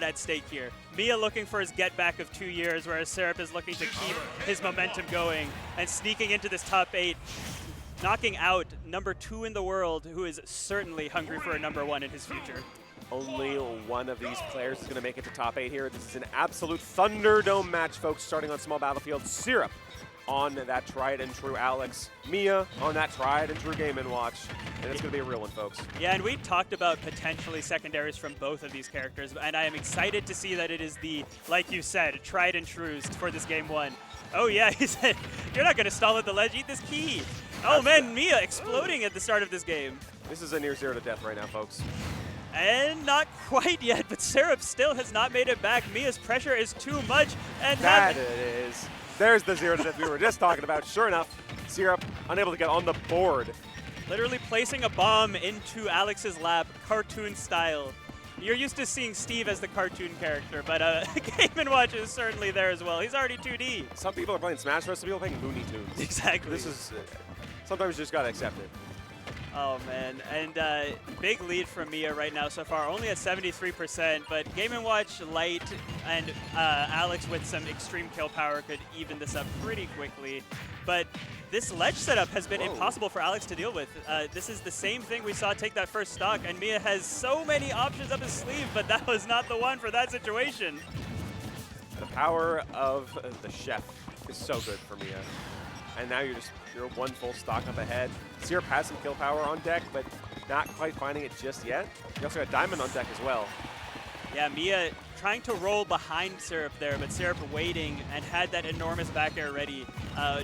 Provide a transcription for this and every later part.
at stake here. Miya looking for his get back of 2 years, whereas Syrup is looking to keep his momentum going and sneaking into this top 8, knocking out number 2 in the world, who is certainly hungry for a number 1 in his future. Only one of these players is going to make it to top 8 here. This is an absolute Thunderdome match, folks, starting on small battlefield. Syrup on that tried and true Alex. Miya on that tried and true Game & Watch. And it's going to be a real one, folks. Yeah, and we talked about potentially secondaries from both of these characters, and I am excited to see that it is the, like you said, tried and trues for this game 1. Oh yeah, he said, you're not going to stall at the ledge, eat this key. Oh man, Miya exploding at the start of this game. This is a near 0 to death right now, folks. And not quite yet, but Syrup still has not made it back. Miya's pressure is too much. And that it is. There's the 0 to death we were just talking about. Sure enough, Syrup unable to get on the board. Literally placing a bomb into Alex's lap, cartoon style. You're used to seeing Steve as the cartoon character, but Game & Watch is certainly there as well. He's already 2D. Some people are playing Smash Bros. Some people are playing Looney Tunes. Exactly. This is, sometimes you just got to accept it. Oh man, and big lead from Miya right now so far, only at 73%, but Game & Watch Light and Alex with some extreme kill power could even this up pretty quickly. But this ledge setup has been impossible for Alex to deal with. This is the same thing we saw take that first stock, and Miya has so many options up his sleeve, but that was not the one for that situation. The power of the chef is so good for Miya. And now you're one full stock up ahead. Syrup has some kill power on deck, but not quite finding it just yet. You also got Diamond on deck as well. Yeah, Miya trying to roll behind Syrup there, but Syrup waiting and had that enormous back air ready.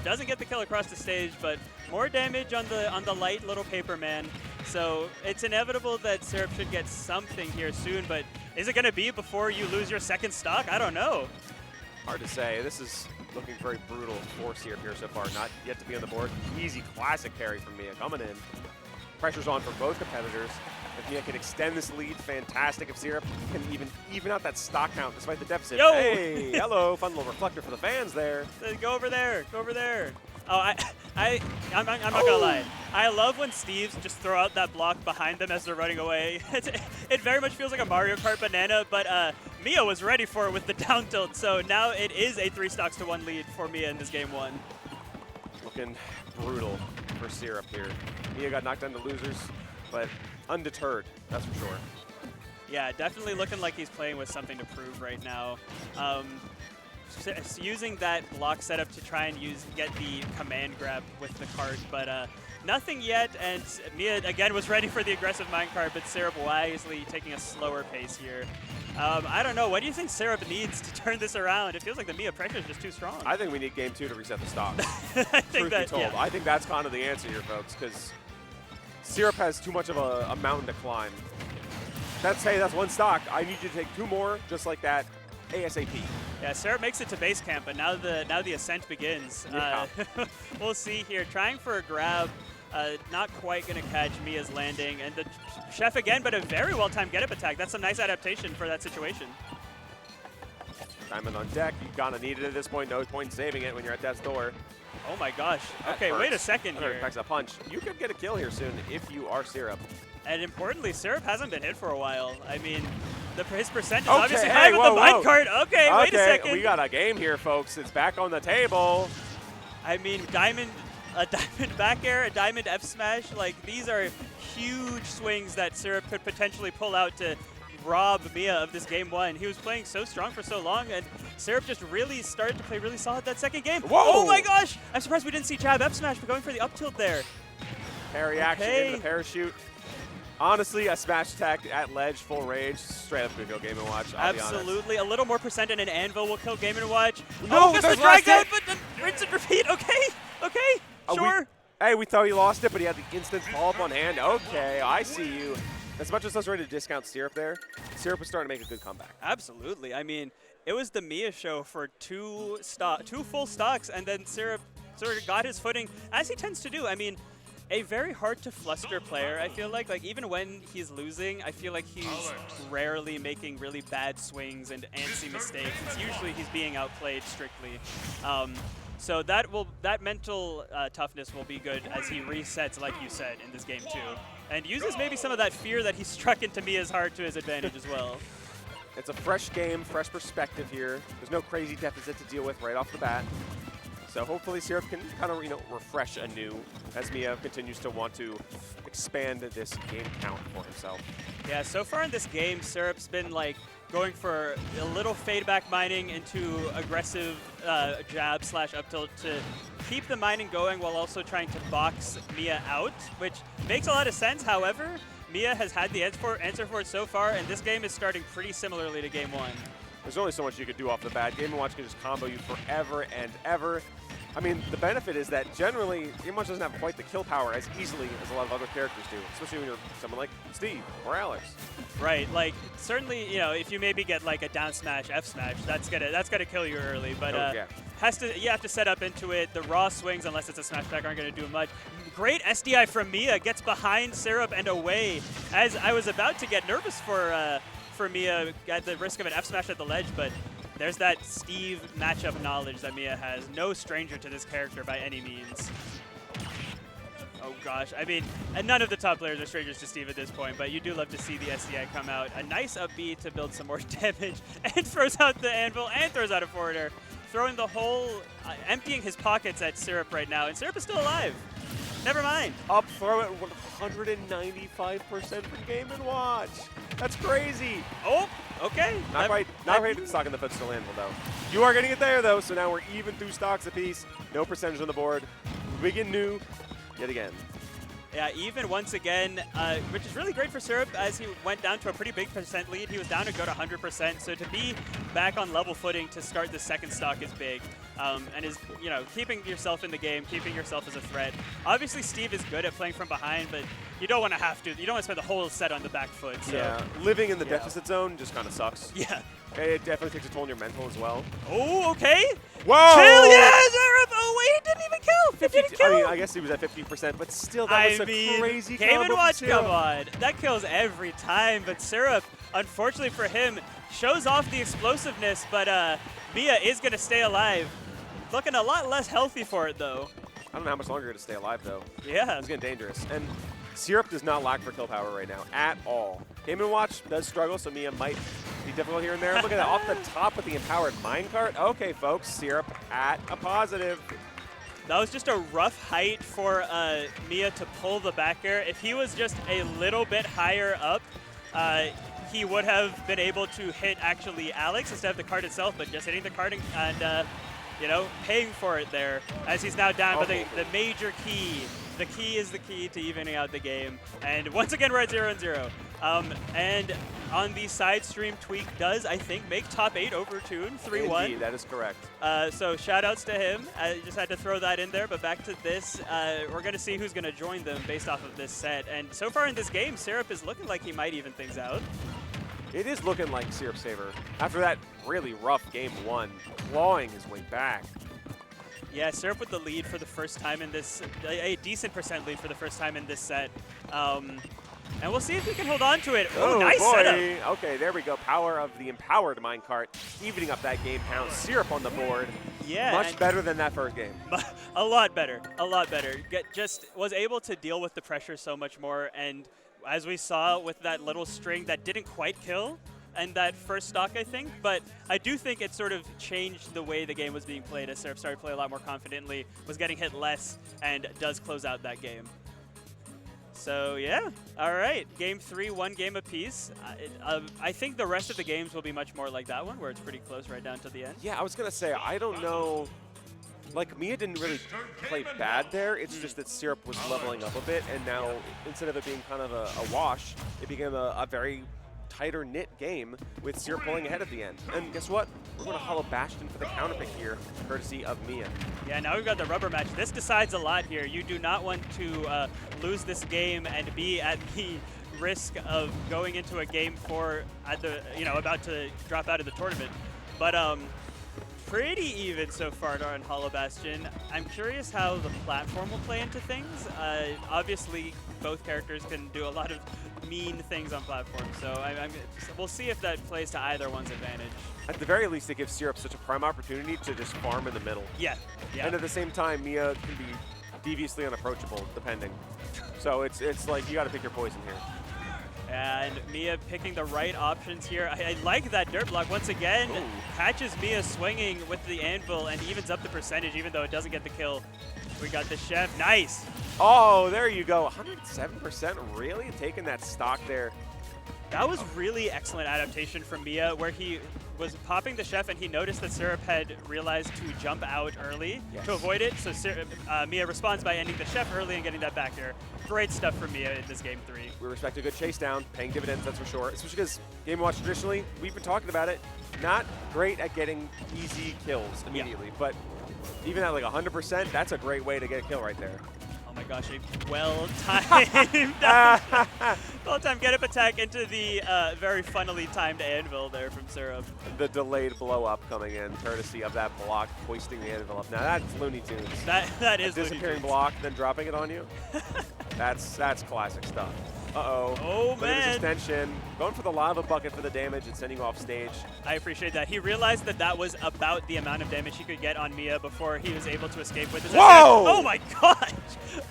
Doesn't get the kill across the stage, but more damage on the light little paper man. So it's inevitable that Syrup should get something here soon, but is it going to be before you lose your second stock? I don't know. Hard to say. This is looking very brutal for Syrup here so far. Not yet to be on the board. Easy classic carry from Miya coming in. Pressure's on for both competitors. If Miya can extend this lead, fantastic. If Syrup can even out that stock count despite the deficit. Yo! Hey, hello, fun little reflector for the fans there. Go over there, go over there. Oh, I'm not gonna lie. I love when Steves just throw out that block behind them as they're running away. It very much feels like a Mario Kart banana, but Miya was ready for it with the down tilt, so now it is a 3 stocks to 1 lead for Miya in this game 1. Looking brutal for Syrup here. Miya got knocked down to losers, but undeterred, that's for sure. Yeah, definitely looking like he's playing with something to prove right now. Using that block setup to try and get the command grab with the cart, but nothing yet, and Miya again was ready for the aggressive minecart, but Syrup wisely taking a slower pace here. I don't know, what do you think Syrup needs to turn this around? It feels like the Miya pressure is just too strong. I think we need game 2 to reset the stock. I think Truth be told. I think that's kind of the answer here, folks, because Syrup has too much of a mountain to climb. That's 1 stock. I need you to take 2 more, just like that, ASAP. Yeah, Syrup makes it to base camp, but now the ascent begins. Yeah. We'll see here. Trying for a grab, not quite going to catch Miya's landing. And the chef again, but a very well-timed get-up attack. That's a nice adaptation for that situation. Diamond on deck. You kind of need it at this point. No point in saving it when you're at death's door. Oh my gosh. Okay, wait a second here. Packs a punch. You could get a kill here soon if you are Syrup. And importantly, Syrup hasn't been hit for a while. I mean, his percent is obviously high hey, with the minecart. Okay, wait a second. We got a game here, folks. It's back on the table. I mean, a diamond back air, a diamond F smash, like these are huge swings that Syrup could potentially pull out to rob Miya of this game 1. He was playing so strong for so long, and Syrup just really started to play really solid that second game. Whoa! Oh my gosh! I'm surprised we didn't see jab F smash, but going for the up tilt there. Parry action into the parachute. Honestly, a smash attack at ledge, full rage, straight up go Game & Watch. Absolutely. A little more percent and an anvil will kill Game & Watch. No, gets the drag out, but then rinse and repeat. Okay, sure. Hey, we thought he lost it, but he had the instant follow-up on hand. Okay, I see you. As much as I was ready to discount Syrup there, Syrup was starting to make a good comeback. Absolutely. I mean, it was the Miya show for 2 full stocks, and then Syrup sort of got his footing, as he tends to do. I mean, a very hard to fluster player, I feel like even when he's losing, I feel like he's rarely making really bad swings and antsy mistakes. It's usually he's being outplayed strictly. So that mental toughness will be good as he resets, like you said, in this game 2. And uses maybe some of that fear that he struck into Miya's heart to his advantage as well. It's a fresh game, fresh perspective here. There's no crazy deficit to deal with right off the bat. So hopefully Syrup can kind of, refresh anew as Miya continues to want to expand this game count for himself. Yeah, so far in this game, Syrup's been like going for a little fade back mining into aggressive jab / up tilt to keep the mining going while also trying to box Miya out, which makes a lot of sense. However, Miya has had the answer for it so far, and this game is starting pretty similarly to game 1. There's only so much you could do off the bat. Game & Watch can just combo you forever and ever. I mean, the benefit is that generally, Game & Watch doesn't have quite the kill power as easily as a lot of other characters do, especially when you're someone like Steve or Alex. Right, like certainly, if you maybe get like a down smash, F smash, that's gonna kill you early. But yeah. you have to set up into it. The raw swings, unless it's a smash back, aren't gonna do much. Great SDI from Miya, gets behind Syrup and away. As I was about to get nervous for Miya at the risk of an F smash at the ledge, but there's that Steve matchup knowledge that Miya has. No stranger to this character by any means. Oh gosh, I mean, and none of the top players are strangers to Steve at this point, but you do love to see the SDI come out. A nice up B to build some more damage, and throws out the anvil, and throws out a forwarder. Throwing the whole, emptying his pockets at Syrup right now, and Syrup is still alive. Never mind. Up throw at 195% from Game & Watch. That's crazy. Oh, okay. Not right to stock in the footstool anvil, though. You are getting it there, though, so now we're even 2 stocks apiece. No percentage on the board. We begin new yet again. Yeah, even once again, which is really great for Syrup as he went down to a pretty big percent lead. He was down to go to 100%, so to be back on level footing to start the second stock is big. And is, keeping yourself in the game, keeping yourself as a threat. Obviously, Steve is good at playing from behind, but you don't want to have to. You don't want to spend the whole set on the back foot. So. Yeah, living in the deficit zone just kind of sucks. Yeah. It definitely takes a toll on your mental as well. Oh, okay. Whoa! Chill, yeah, Syrup. Oh, wait, he didn't even kill. 50, didn't kill. I mean, I guess he was at 50%, but still, that was a crazy Game combo. & Watch, come on. That kills every time, but Syrup, unfortunately for him, shows off the explosiveness, but Miya is going to stay alive. Looking a lot less healthy for it, though. I don't know how much longer to stay alive, though. Yeah. It's getting dangerous. And Syrup does not lack for kill power right now at all. Game & Watch does struggle, so Miya might be difficult here and there. Look at that, off the top with the empowered minecart. Okay, folks, Syrup at a positive. That was just a rough height for Miya to pull the back air. If he was just a little bit higher up, he would have been able to hit actually Alex instead of the card itself, but just hitting the card and paying for it there as he's now down. But the major key, the key is the key to evening out the game. And once again, we're at 0-0. And on the side stream, Tweak does, I think, make top 8 overtune 3-1. Indeed, that is correct. So shout outs to him. I just had to throw that in there. But back to this, we're going to see who's going to join them based off of this set. And so far in this game, Syrup is looking like he might even things out. It is looking like Syrup's favor. After that really rough game 1, clawing his way back. Yeah, Syrup with the lead for the first time in this, a decent percent lead for the first time in this set. And we'll see if he can hold on to it. Oh, nice boy. setup. Okay, there we go. Power of the empowered minecart, evening up that game count. Syrup on the board. Yeah. Much better than that first game. A lot better. A lot better. Just was able to deal with the pressure so much more. And as we saw with that little string that didn't quite kill and that first stock, I think. But I do think it sort of changed the way the game was being played as Syrup started to play a lot more confidently, was getting hit less, and does close out that game. So, yeah. All right. Game 3, 1 game apiece. I think the rest of the games will be much more like that one, where it's pretty close right down to the end. Yeah, I was going to say, I don't know. Like, Miya didn't really play bad there. It's just that Syrup was leveling up a bit, and now instead of it being kind of a wash, it became a very tighter knit game with Syrup pulling ahead at the end. And guess what? We're going to Hollow Bastion for the counter pick here, courtesy of Miya. Yeah, now we've got the rubber match. This decides a lot here. You do not want to lose this game and be at the risk of going into a game 4 at the, about to drop out of the tournament. But pretty even so far on Hollow Bastion. I'm curious how the platform will play into things. Obviously, both characters can do a lot of mean things on platform, so we'll see if that plays to either one's advantage. At the very least, it gives Syrup such a prime opportunity to just farm in the middle. Yeah. And at the same time, Miya can be deviously unapproachable, depending. So it's like you got to pick your poison here. And Miya picking the right options here. I like that dirt block. Once again, catches Miya swinging with the anvil and evens up the percentage, even though it doesn't get the kill. We got the chef. Nice. Oh, there you go. 107%, really? Taking that stock there. That was really excellent adaptation from Miya, where he was popping the chef and he noticed that Syrup had realized to jump out early to avoid it. So Miya responds by ending the chef early and getting that back air. Great stuff from Miya in this game 3. We respect a good chase down, paying dividends, that's for sure. Especially because Game & Watch traditionally, we've been talking about it, not great at getting easy kills immediately. But even at like 100%, that's a great way to get a kill right there. Oh my gosh, a well-timed well-timed get-up attack into the very funnily timed anvil there from Syrup. The delayed blow-up coming in, courtesy of that block hoisting the anvil up. Now that's Looney Tunes. That is a disappearing block, then dropping it on you. That's classic stuff. Uh-oh. Oh, look man. at this extension. Going for the lava bucket for the damage and sending you off stage. I appreciate that. He realized that that was about the amount of damage he could get on Miya before he was able to escape with his Whoa! Oh my gosh!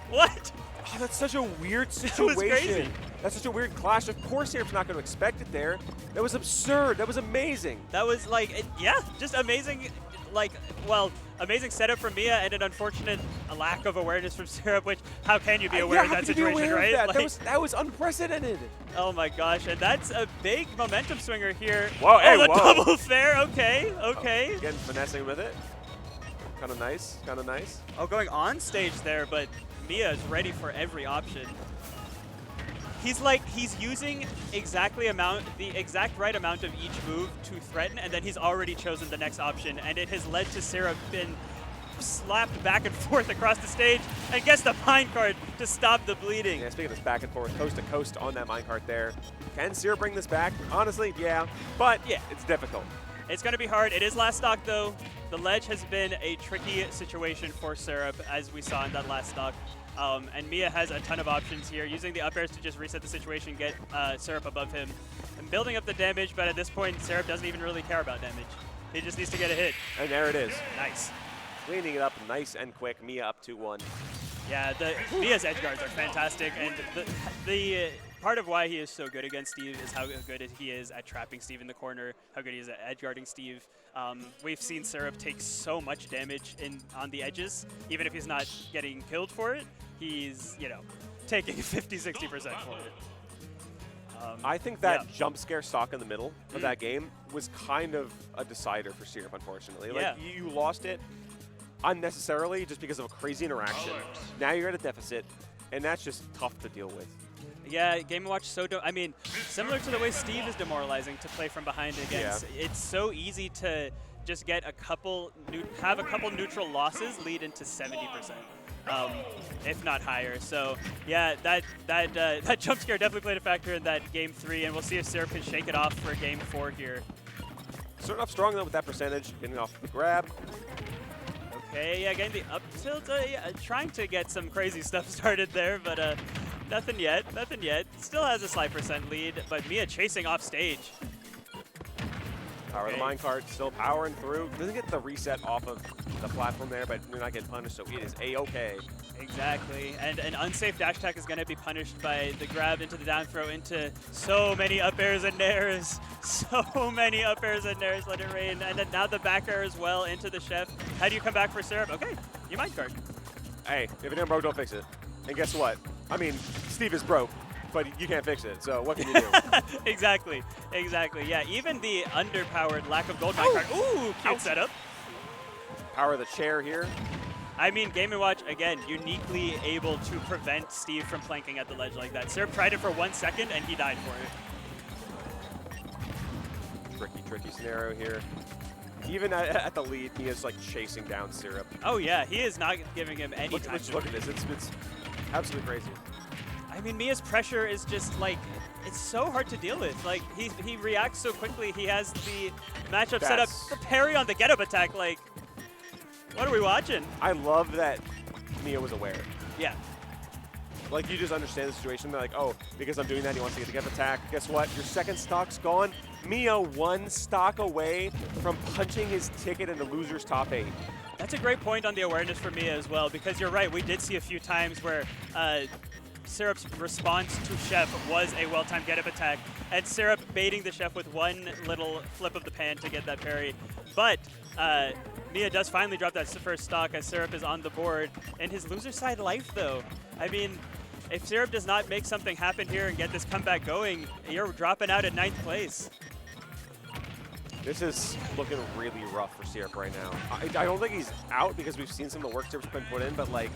What? Oh, that's such a weird situation. That was crazy. That's such a weird clash. Of course Syrup's not going to expect it there. That was absurd. That was amazing. That was like, yeah, just amazing. Like, well, amazing setup from Miya and an unfortunate lack of awareness from Syrup, which how can you be aware of that situation, right? That? Like, That was unprecedented. Oh my gosh, and that's a big momentum swinger here. Whoa, hey, the whoa. double fair, okay, okay. Again, finessing with it. Kind of nice, kind of nice. Oh, going on stage there, but Miya is ready for every option. He's using the exact right amount of each move to threaten, and then he's already chosen the next option, and it has led to Syrup being slapped back and forth across the stage and gets the minecart to stop the bleeding. Yeah, speaking of this back and forth, coast to coast on that minecart there. Can Syrup bring this back? Honestly, yeah, but yeah, it's difficult. It's going to be hard. It is last stock, though. The ledge has been a tricky situation for Syrup, as we saw in that last stock. And Miya has a ton of options here, using the up airs to just reset the situation, get Syrup above him, and building up the damage, but at this point, Syrup doesn't even really care about damage. He just needs to get a hit. And there it is. Nice. Cleaning it up nice and quick. Miya up 2-1. Yeah, Miya's edge guards are fantastic, and the part of why he is so good against Steve is how good he is at trapping Steve in the corner, how good he is at edge guarding Steve. We've seen Syrup take so much damage on the edges, even if he's not getting killed for it. He's, taking 50-60% for it. I think that jump scare stock in the middle of that game was kind of a decider for Syrup, unfortunately. Like, you lost it unnecessarily just because of a crazy interaction. Now you're at a deficit, and that's just tough to deal with. Yeah, Game & Watch I mean, similar to the way Steve is demoralizing to play from behind against. Yeah. It's so easy to just get have a couple neutral losses lead into 70%, if not higher. So yeah, that jump scare definitely played a factor in that game 3, and we'll see if Syrup can shake it off for game 4 here. Starting off strong though with that percentage, getting off the grab. Okay, yeah, getting the up tilt, trying to get some crazy stuff started there, but nothing yet. Still has a slight percent lead, but Miya chasing off stage. Power of the minecart, still powering through. Doesn't get the reset off of the platform there, but you're not getting punished, so it is A-okay. Exactly, and an unsafe dash attack is going to be punished by the grab into the down throw into so many up airs and nairs. So many up airs and nairs, let it rain. And then now the back air as well into the chef. How do you come back for Syrup? Okay, you minecart. Hey, if it ain't broke, don't fix it. And guess what? I mean, Steve is broke, but you can't fix it, so what can you do? Exactly. Yeah, even the underpowered lack of gold minecart. Ooh, cute setup. Power of the chair here. I mean, Game & Watch, again, uniquely able to prevent Steve from planking at the ledge like that. Syrup tried it for 1 second, and he died for it. Tricky scenario here. Even at the lead, he is like chasing down Syrup. Oh yeah, he is not giving him any time. Look at this, it's absolutely crazy. I mean, Miya's pressure is just like, it's so hard to deal with. Like, he reacts so quickly. He has the matchup set up, the parry on the get-up attack. Like, what are we watching? I love that Miya was aware. Yeah. Like, you just understand the situation. They're like, oh, because I'm doing that, he wants to get the get-up attack. Guess what? Your second stock's gone. Miya 1 stock away from punching his ticket in the loser's top 8. That's a great point on the awareness for Miya as well, because you're right. We did see a few times where Syrup's response to Chef was a well-timed get-up attack, and Syrup baiting the Chef with one little flip of the pan to get that parry. But Miya does finally drop that first stock as Syrup is on the board. And his loser side life, though, I mean, if Syrup does not make something happen here and get this comeback going, you're dropping out at 9th place. This is looking really rough for Syrup right now. I don't think he's out because we've seen some of the work Syrup's been put in, but like,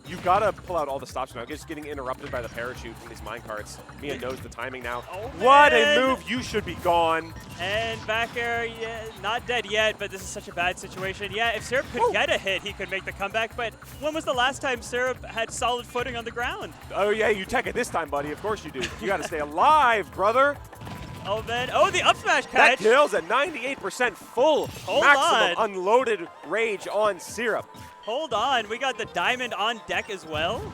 you've got to pull out all the stops now. Just getting interrupted by the parachute from these minecarts. Miya knows the timing now. Oh, what a move! You should be gone. And back air, yeah, not dead yet, but this is such a bad situation. Yeah, if Syrup could get a hit, he could make the comeback, but when was the last time Syrup had solid footing on the ground? Oh yeah, you tech it this time, buddy. Of course you do. You got to stay alive, brother. Oh, man. Oh, the up smash catch. That kills at 98% full. Hold maximum on. Unloaded rage on Syrup. Hold on. We got the diamond on deck as well.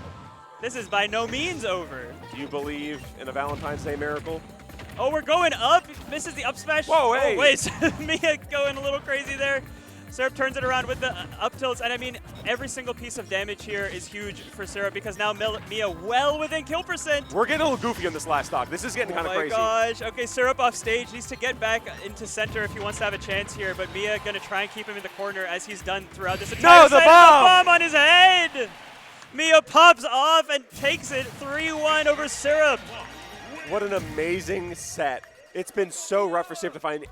This is by no means over. Do you believe in a Valentine's Day miracle? Oh, we're going up. Misses the up smash. Whoa, hey. Oh, wait. Miya going a little crazy there. Syrup turns it around with the up tilts, and I mean, every single piece of damage here is huge for Syrup because now Miya well within kill percent. We're getting a little goofy on this last stock. This is getting kind of crazy. Oh my gosh. Okay, Syrup off stage needs to get back into center if he wants to have a chance here, but Miya gonna try and keep him in the corner as he's done throughout this entire No, the set. bomb! The bomb on his head! Miya pops off and takes it 3-1 over Syrup. What an amazing set. It's been so rough for Syrup to find